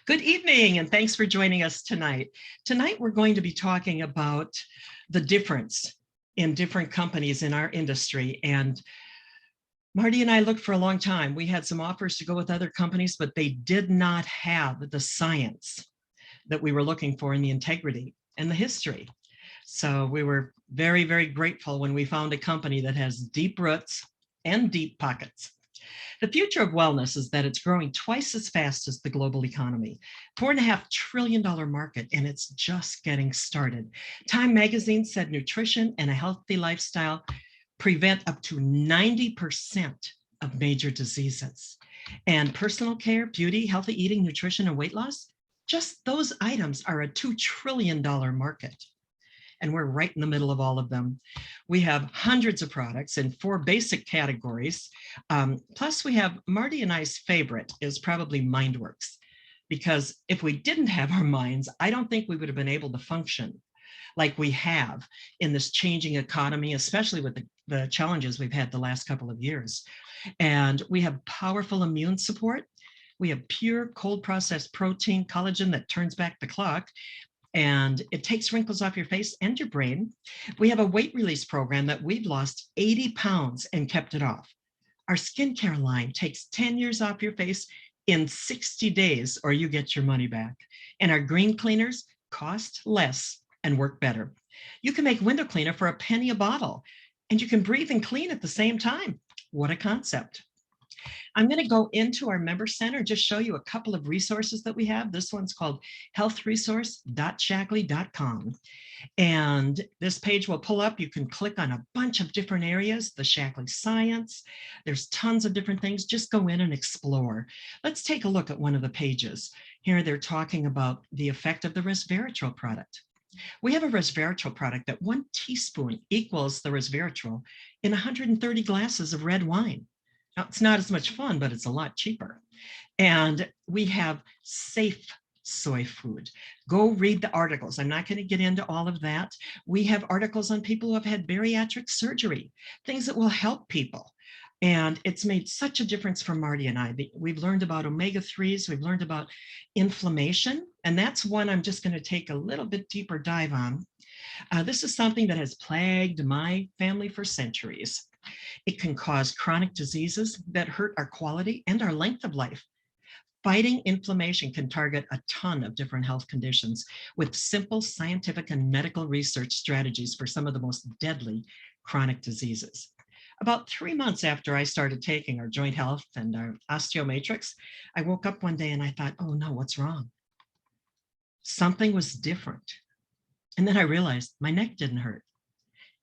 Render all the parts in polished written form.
Good evening, and thanks for joining us tonight. Tonight, we're going to be talking about the difference in different companies in our industry. And Marty and I looked for a long time. We had some offers to go with other companies, but they did not have the science that we were looking for in the integrity and the history. So we were very, very grateful when we found a company that has deep roots and deep pockets. The future of wellness is that it's growing twice as fast as the global economy. $4.5 trillion market, and it's just getting started. Time magazine said nutrition and a healthy lifestyle prevent up to 90% of major diseases. And personal care, beauty, healthy eating, nutrition, and weight loss, just those items are a $2 trillion market. And we're right in the middle of all of them. We have hundreds of products in 4 basic categories. Plus we have Marty and I's favorite is probably MindWorks, because if we didn't have our minds, I don't think we would have been able to function like we have in this changing economy, especially with the challenges we've had the last couple of years. And we have powerful immune support. We have pure cold processed protein, collagen that turns back the clock, and it takes wrinkles off your face and your brain. We have a weight release program that we've lost 80 pounds and kept it off. Our skincare line takes 10 years off your face in 60 days, or you get your money back. And our green cleaners cost less and work better. You can make window cleaner for a penny a bottle, and you can breathe and clean at the same time. What a concept. I'm going to go into our member center and just show you a couple of resources that we have. This one's called healthresource.shackley.com. And this page will pull up. You can click on a bunch of different areas, the Shackling Science. There's tons of different things. Just go in and explore. Let's take a look at one of the pages. Here they're talking about the effect of the resveratrol product. We have a resveratrol product that 1 teaspoon equals the resveratrol in 130 glasses of red wine. Now, it's not as much fun, but it's a lot cheaper. And we have safe soy food. Go read the articles. I'm not going to get into all of that. We have articles on people who have had bariatric surgery, things that will help people. And it's made such a difference for Marty and I. We've learned about omega-3s. We've learned about inflammation. And that's one I'm just going to take a little bit deeper dive on. This is something that has plagued my family for centuries. It can cause chronic diseases that hurt our quality and our length of life. Fighting inflammation can target a ton of different health conditions with simple scientific and medical research strategies for some of the most deadly chronic diseases. About 3 months after I started taking our joint health and our osteomatrix, I woke up one day and I thought, oh no, what's wrong? Something was different. And then I realized my neck didn't hurt.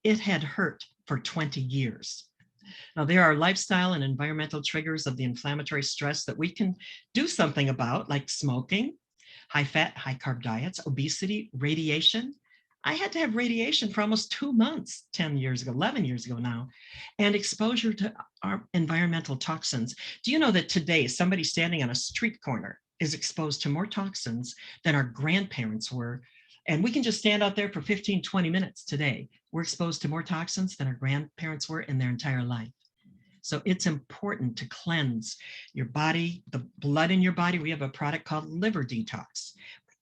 It had hurt for 20 years. Now, there are lifestyle and environmental triggers of the inflammatory stress that we can do something about, like smoking, high fat, high carb diets, obesity, radiation. I had to have radiation for almost 2 months, 10 years ago, 11 years ago now, and exposure to our environmental toxins. Do you know that today somebody standing on a street corner is exposed to more toxins than our grandparents were? And we can just stand out there for 15, 20 minutes today. We're exposed to more toxins than our grandparents were in their entire life. So it's important to cleanse your body, the blood in your body. We have a product called Liver Detox.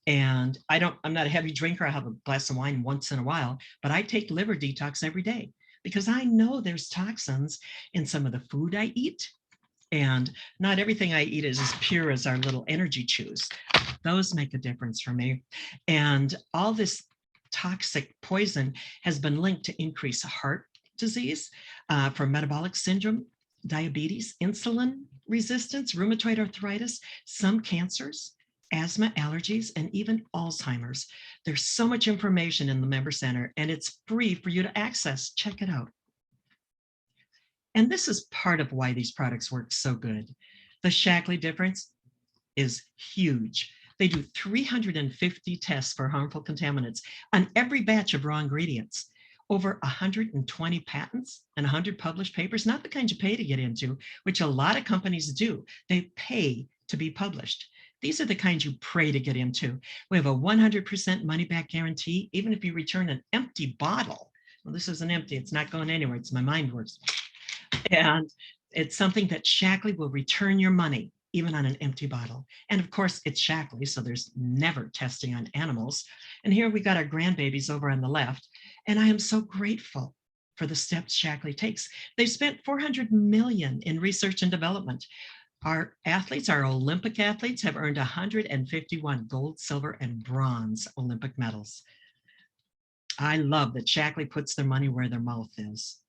And I'm not a heavy drinker. I have a glass of wine once in a while, but I take Liver Detox every day because I know there's toxins in some of the food I eat. And not everything I eat is as pure as our little energy chews. Those make a difference for me. And all this toxic poison has been linked to increased heart disease, for metabolic syndrome, diabetes, insulin resistance, rheumatoid arthritis, some cancers, asthma, allergies, and even Alzheimer's. There's so much information in the Member Center, and it's free for you to access. Check it out. And this is part of why these products work so good. The Shackley difference is huge. They do 350 tests for harmful contaminants on every batch of raw ingredients. Over 120 patents and 100 published papers, not the kind you pay to get into, which a lot of companies do. They pay to be published. These are the kinds you pray to get into. We have a 100% money back guarantee, even if you return an empty bottle. Well, this isn't empty, it's not going anywhere, it's my MindWorks. And it's something that Shackley will return your money even on an empty bottle. And of course, it's Shackley, so there's never testing on animals. And here we got our grandbabies over on the left. And I am so grateful for the steps Shackley takes. They've spent $400 million in research and development. Our athletes, our Olympic athletes, have earned 151 gold, silver, and bronze Olympic medals. I love that Shackley puts their money where their mouth is.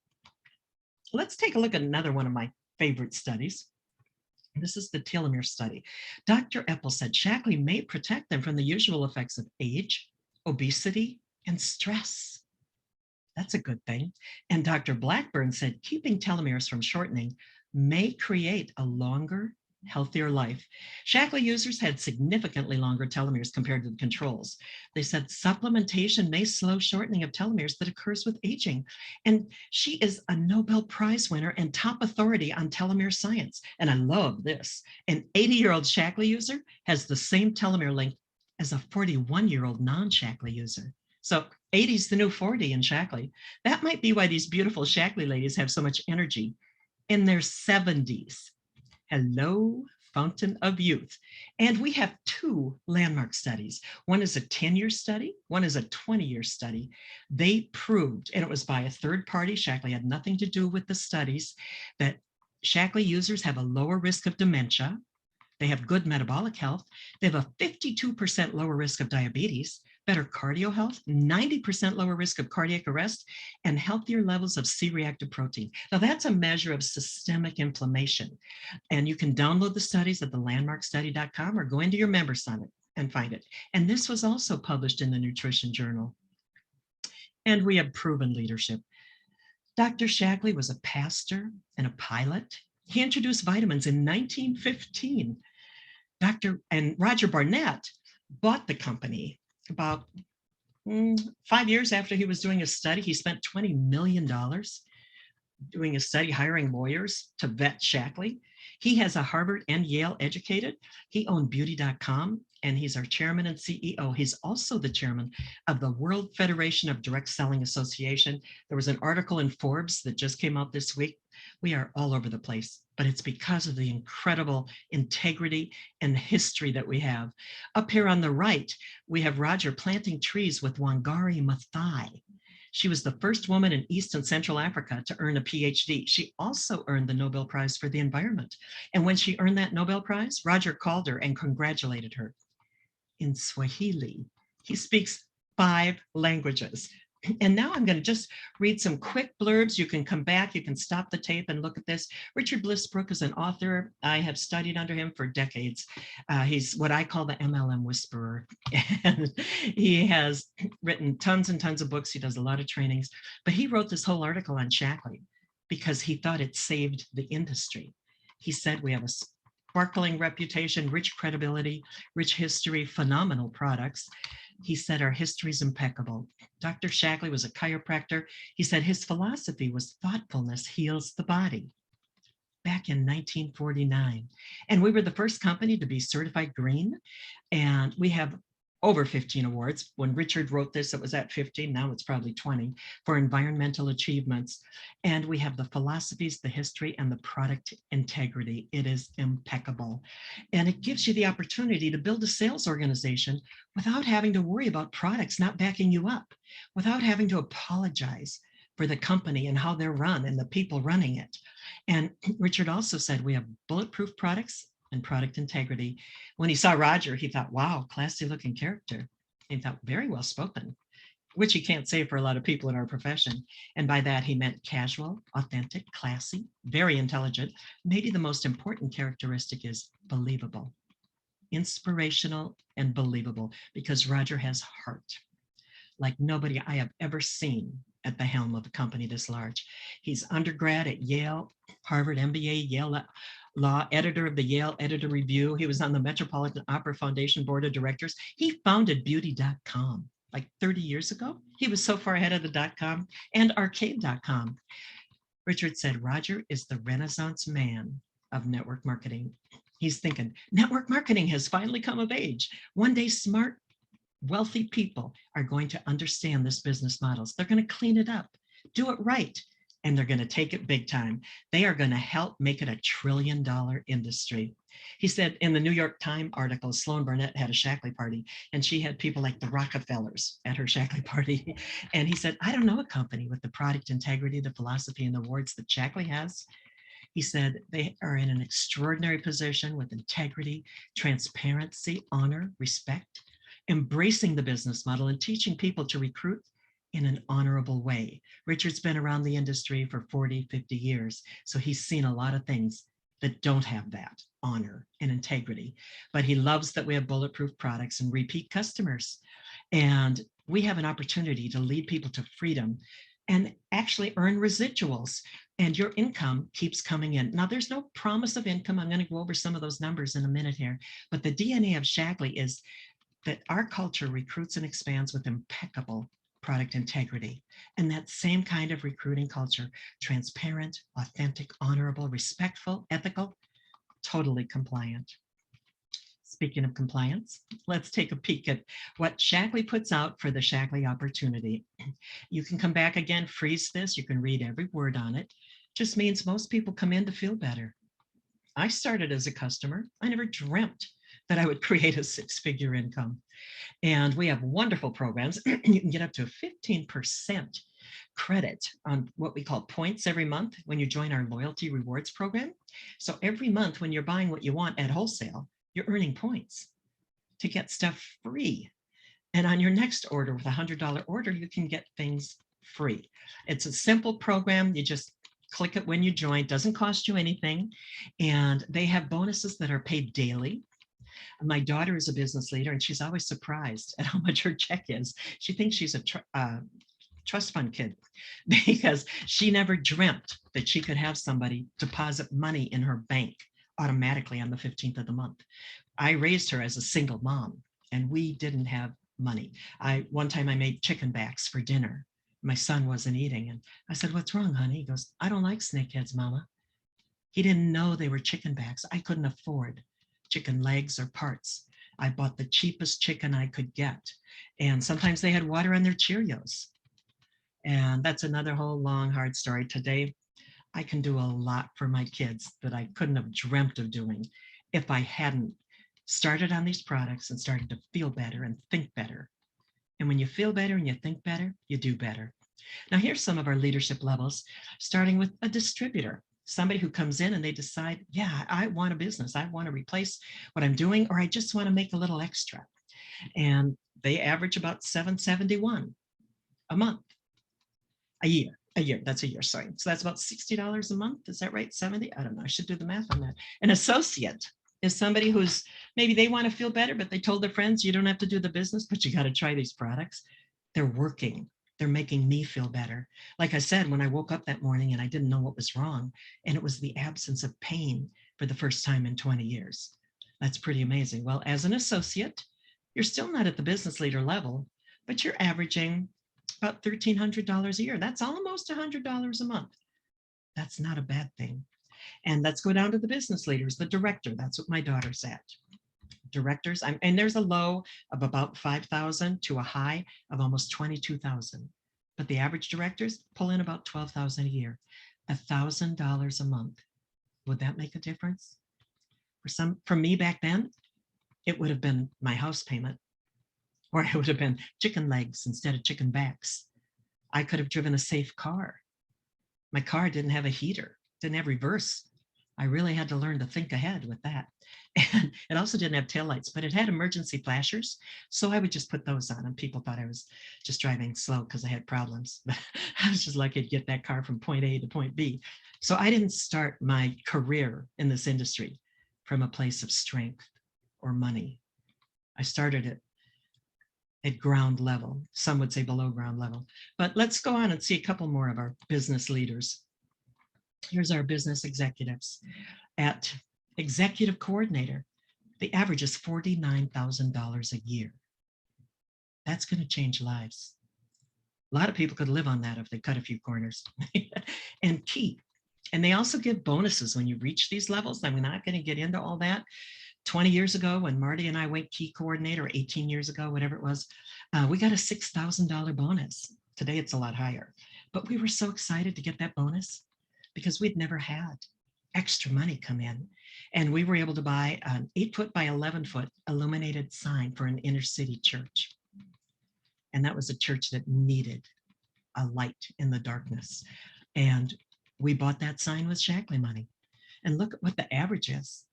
Let's take a look at another one of my favorite studies. This is the telomere study. Dr. Eppel said Shackley may protect them from the usual effects of age, obesity, and stress. That's a good thing. And Dr. Blackburn said keeping telomeres from shortening may create a longer, healthier life. Shackley users had significantly longer telomeres compared to the controls. They said supplementation may slow shortening of telomeres that occurs with aging. And she is a Nobel Prize winner and top authority on telomere science. And I love this. An 80-year-old Shackley user has the same telomere length as a 41-year-old non-Shackley user. So 80 is the new 40 in Shackley. That might be why these beautiful Shackley ladies have so much energy in their 70s. Hello, fountain of youth. And we have two landmark studies. One is a 10-year study, one is a 20-year study. They proved, and it was by a third party, Shackley had nothing to do with the studies, that Shackley users have a lower risk of dementia, they have good metabolic health, they have a 52% lower risk of diabetes, better cardio health, 90% lower risk of cardiac arrest, and healthier levels of C-reactive protein. Now that's a measure of systemic inflammation. And you can download the studies at thelandmarkstudy.com or go into your Member Summit and find it. And this was also published in the Nutrition Journal. And we have proven leadership. Dr. Shackley was a pastor and a pilot. He introduced vitamins in 1915. And Roger Barnett bought the company about 5 years after he was doing a study. He spent $20 million doing a study, hiring lawyers to vet Shackley. He has a Harvard and Yale educated. He owned beauty.com, and he's our chairman and CEO. He's also the chairman of the World Federation of Direct Selling Association. There was an article in Forbes that just came out this week. We are all over the place, but it's because of the incredible integrity and history that we have. Up here on the right, we have Roger planting trees with Wangari Maathai. She was the first woman in East and Central Africa to earn a PhD. She also earned the Nobel Prize for the Environment. And when she earned that Nobel Prize, Roger called her and congratulated her in Swahili. He speaks 5 languages. And now I'm going to just read some quick blurbs. You can come back, you can stop the tape and look at this. Richard Blissbrook is an author. I have studied under him for decades. He's what I call the MLM whisperer. And he has written tons and tons of books. He does a lot of trainings, but he wrote this whole article on Shackley because he thought it saved the industry. He said, we have a sparkling reputation, rich credibility, rich history, phenomenal products. He said our history is impeccable. Dr. Shackley was a chiropractor. He said his philosophy was thoughtfulness heals the body. Back in 1949. And we were the first company to be certified green. And we have over 15 awards. When Richard wrote this, it was at 15. Now it's probably 20 for environmental achievements. And we have the philosophies, the history, and the product integrity. It is impeccable. And it gives you the opportunity to build a sales organization without having to worry about products not backing you up, without having to apologize for the company and how they're run and the people running it. And Richard also said we have bulletproof products and product integrity. When he saw Roger, he thought, wow, classy looking character. He thought very well spoken, which he can't say for a lot of people in our profession. And by that, he meant casual, authentic, classy, very intelligent. Maybe the most important characteristic is believable, inspirational, and believable, because Roger has heart like nobody I have ever seen at the helm of a company this large. He's undergrad at Yale, Harvard, MBA, Yale Law, editor of the Yale Editor Review. He was on the Metropolitan Opera Foundation Board of Directors. He founded beauty.com like 30 years ago. He was so far ahead of the .com and arcade.com. Richard said, Roger is the Renaissance man of network marketing. He's thinking, network marketing has finally come of age. One day, smart, wealthy people are going to understand this business models. They're going to clean it up, do it right, and they're going to take it big time. They are going to help make it $1 trillion industry. He said in the New York Times article, Sloan Burnett had a Shackley party, and she had people like the Rockefellers at her Shackley party. And he said, I don't know a company with the product integrity, the philosophy, and the awards that Shackley has. He said they are in an extraordinary position with integrity, transparency, honor, respect, embracing the business model and teaching people to recruit in an honorable way. Richard's been around the industry for 40, 50 years, so he's seen a lot of things that don't have that honor and integrity. But he loves that we have bulletproof products and repeat customers. And we have an opportunity to lead people to freedom and actually earn residuals, and your income keeps coming in. Now, there's no promise of income. I'm going to go over some of those numbers in a minute here, but the DNA of Shackley is that our culture recruits and expands with impeccable product integrity. And that same kind of recruiting culture, transparent, authentic, honorable, respectful, ethical, totally compliant. Speaking of compliance, let's take a peek at what Shackley puts out for the Shackley opportunity. You can come back again, freeze this, you can read every word on it. Just means most people come in to feel better. I started as a customer. I never dreamt that I would create a 6-figure income. And we have wonderful programs. You can get up to a 15% credit on what we call points every month when you join our loyalty rewards program. So every month when you're buying what you want at wholesale, you're earning points to get stuff free. And on your next order with a $100 order, you can get things free. It's a simple program. You just click it when you join. It doesn't cost you anything. And they have bonuses that are paid daily. My daughter is a business leader, and she's always surprised at how much her check is. She thinks she's a trust fund kid because she never dreamt that she could have somebody deposit money in her bank automatically on the 15th of the month. I raised her as a single mom, and we didn't have money. One time I made chicken backs for dinner. My son wasn't eating, and I said, "What's wrong, honey?" He goes, "I don't like snakeheads, Mama." He didn't know they were chicken backs. I couldn't afford chicken legs or parts. I bought the cheapest chicken I could get. And sometimes they had water on their Cheerios. And that's another whole long, hard story. Today, I can do a lot for my kids that I couldn't have dreamt of doing if I hadn't started on these products and started to feel better and think better. And when you feel better and you think better, you do better. Now, here's some of our leadership levels, starting with a distributor. Somebody who comes in and they decide, yeah, I want a business. I want to replace what I'm doing, or I just want to make a little extra. And they average about $771 a month, a year. That's a year, sorry. So that's about $60 a month. Is that right? 70? I don't know. I should do the math on that. An associate is somebody who's maybe they want to feel better, but they told their friends, you don't have to do the business, but you got to try these products. They're working. They're making me feel better. Like I said, when I woke up that morning and I didn't know what was wrong, and it was the absence of pain for the first time in 20 years. That's pretty amazing. Well, as an associate, you're still not at the business leader level, but you're averaging about $1,300 a year. That's almost $100 a month. That's not a bad thing. And let's go down to the business leaders, the director. That's what my daughter's at. Directors, and there's a low of about 5,000 to a high of almost 22,000. But the average directors pull in about 12,000 a year, $1,000 a month. Would that make a difference? For me back then, it would have been my house payment, or it would have been chicken legs instead of chicken backs. I could have driven a safe car. My car didn't have a heater, didn't have reverse. I really had to learn to think ahead with that. And it also didn't have taillights, but it had emergency flashers. So I would just put those on, and people thought I was just driving slow because I had problems. But I was just lucky to get that car from point A to point B. So I didn't start my career in this industry from a place of strength or money. I started it at ground level. Some would say below ground level. But let's go on and see a couple more of our business leaders. Here's our business executives. At executive coordinator, the average is $49,000 a year. That's going to change lives. A lot of people could live on that if they cut a few corners. And key. And they also give bonuses when you reach these levels. I'm not going to get into all that. 20 years ago, when Marty and I went key coordinator, 18 years ago, whatever it was, we got a $6,000 bonus. Today, it's a lot higher. But we were so excited to get that bonus because we'd never had extra money come in. And we were able to buy an 8-foot by 11-foot illuminated sign for an inner city church. And that was a church that needed a light in the darkness. And we bought that sign with Shackley money. And look at what the average is.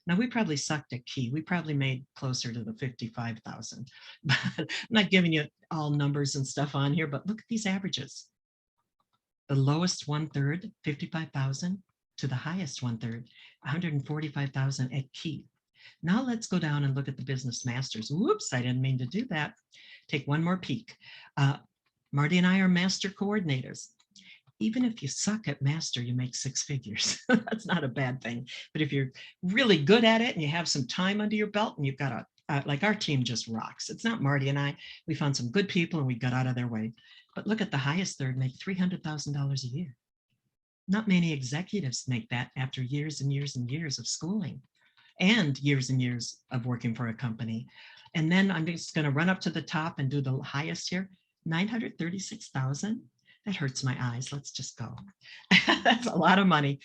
Now, we probably sucked at key. We probably made closer to the 55,000. But I'm not giving you all numbers and stuff on here, but look at these averages. The lowest 1/3, 55,000, to the highest 1/3, 145,000 at key. Now let's go down and look at the business masters. Whoops, I didn't mean to do that. Take one more peek. Marty and I are master coordinators. Even if you suck at master, you make 6 figures. That's not a bad thing. But if you're really good at it and you have some time under your belt and you've got like our team just rocks. It's not Marty and I. We found some good people and we got out of their way. But look at the highest third, make $300,000 a year. Not many executives make that after years and years and years of schooling and years of working for a company. And then I'm just going to run up to the top and do the highest here, 936,000. That hurts my eyes. Let's just go. That's a lot of money.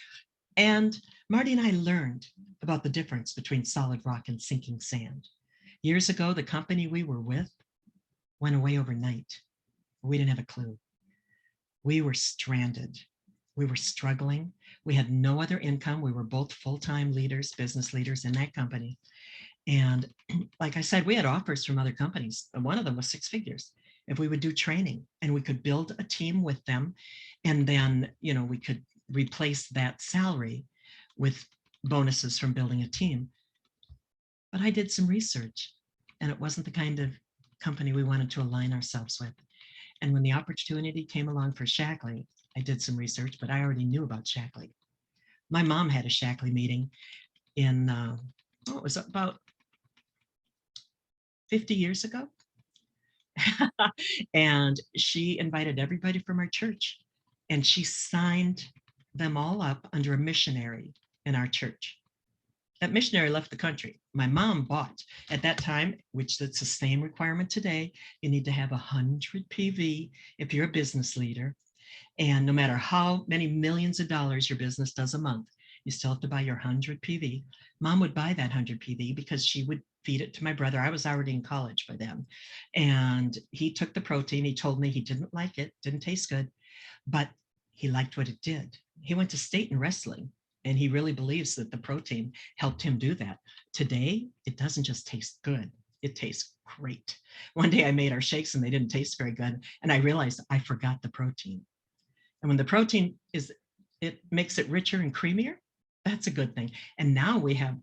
And Marty and I learned about the difference between solid rock and sinking sand. Years ago, the company we were with went away overnight. We didn't have a clue. We were stranded. We were struggling. We had no other income. We were both full-time leaders, business leaders in that company. And like I said, we had offers from other companies. And one of them was 6 figures. If we would do training and we could build a team with them, and then, we could replace that salary with bonuses from building a team. But I did some research and it wasn't the kind of company we wanted to align ourselves with. And when the opportunity came along for Shackley, I did some research, but I already knew about Shackley. My mom had a Shackley meeting in, it was about 50 years ago. And she invited everybody from our church and she signed them all up under a missionary in our church. That missionary left the country. My mom bought at that time, which that's the same requirement today. You need to have 100 PV if you're a business leader. And no matter how many millions of dollars your business does a month, you still have to buy your 100 PV. Mom would buy that 100 PV because she would feed it to my brother. I was already in college by then. And he took the protein. He told me he didn't like it, didn't taste good, but he liked what it did. He went to state in wrestling and he really believes that the protein helped him do that. Today, it doesn't just taste good. It tastes great. One day I made our shakes and they didn't taste very good. And I realized I forgot the protein. And when the protein it makes it richer and creamier, that's a good thing. And now we have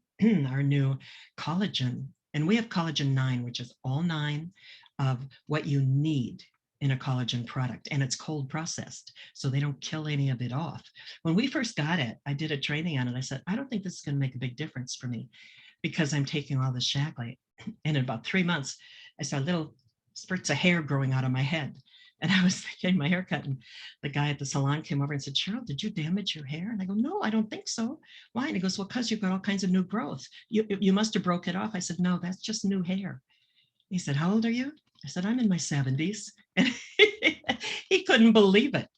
our new collagen, and we have collagen 9, which is all 9 of what you need in a collagen product, and it's cold processed, so they don't kill any of it off. When we first got it, I did a training on it. I said, I don't think this is going to make a big difference for me because I'm taking all the Shackley. And in about 3 months, I saw little spurts of hair growing out of my head. And I was getting my hair cut, and the guy at the salon came over and said, Cheryl, did you damage your hair? And I go, no, I don't think so. Why? And he goes, well, because you've got all kinds of new growth. You must have broke it off. I said, no, that's just new hair. He said, how old are you? I said, I'm in my 70s. And he couldn't believe it,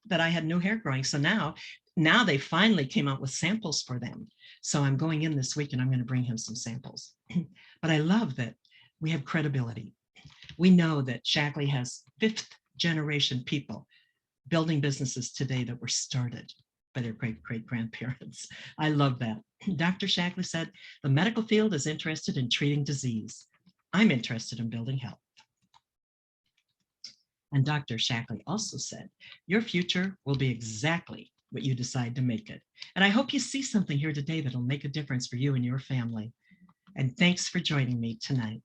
that I had new hair growing. So now they finally came out with samples for them. So I'm going in this week and I'm going to bring him some samples. But I love that we have credibility. We know that Shackley has 5th generation people building businesses today that were started by their great-great-grandparents. I love that. Dr. Shackley said, the medical field is interested in treating disease. I'm interested in building health. And Dr. Shackley also said, your future will be exactly what you decide to make it. And I hope you see something here today that'll make a difference for you and your family. And thanks for joining me tonight.